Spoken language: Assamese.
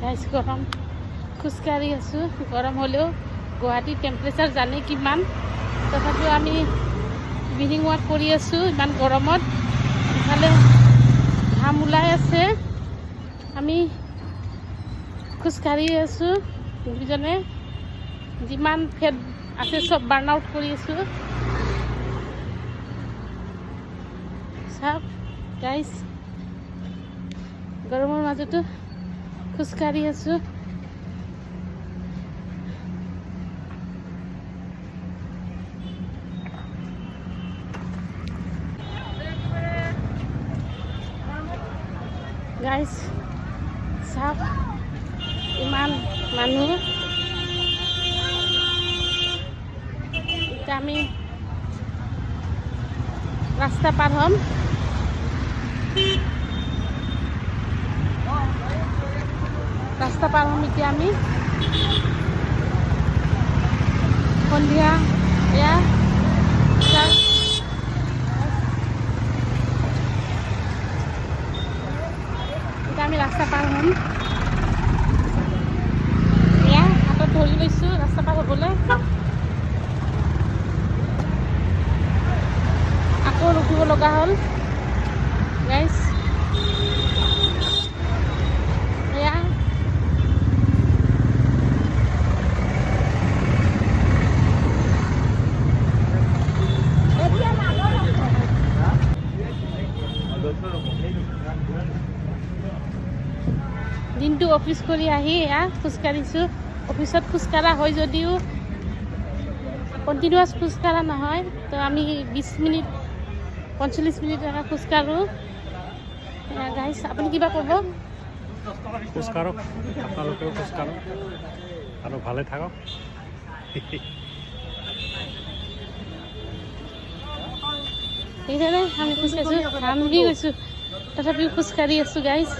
গাইজ গৰম খোজকাঢ়ি আছোঁ গৰম হ'লেও গুৱাহাটীৰ টেম্পাৰেচাৰ জানে কিমান তথাপিও আমি ইভিনিং ৱাক কৰি আছোঁ ইমান গৰমত ইফালে ঘাম ওলাই আছে আমি খোজকাঢ়ি আছোঁ দুজনে যিমান ফেট আছে চব বাৰ্ণ আউট কৰি আছোঁ চাওক গাইজ গৰমৰ মাজতো খোজকাঢ়ি আছোঁ গাইজ চাওক ইমান মানুহ এতিয়া আমি ৰাস্তা পাৰ হ'ম ৰাস্তা পাৰ হ'ম এতিয়া আমি সন্ধিয়া এয়া চাওক এতিয়া আমি ৰাস্তা পাৰ হ'ম এয়া হাতত ধৰি লৈছোঁ ৰাস্তা পাৰ হ'বলৈ আকৌ ৰখিব লগা হ'ল গাইজ এয়া দিনটো অফিচ কৰি আহি এয়া খোজকাঢ়িছোঁ অফিচত খোজকাঢ়া হয় যদিও কণ্টিনিউৱাছ খোজকাঢ়া নহয় তো আমি 20 মিনিট 45 মিনিট এটা খোজকাঢ়োঁ গাইজ আপুনি কিবা ক'ব খোজকাঢ়ক আপোনালোকেও খোজকাঢ়ক আৰু ভালে থাকক সেইকাৰণে আমি খোজকাঢ়িছোঁ ঘামি গৈছোঁ তথাপিও খোজকাঢ়ি আছোঁ গাইজ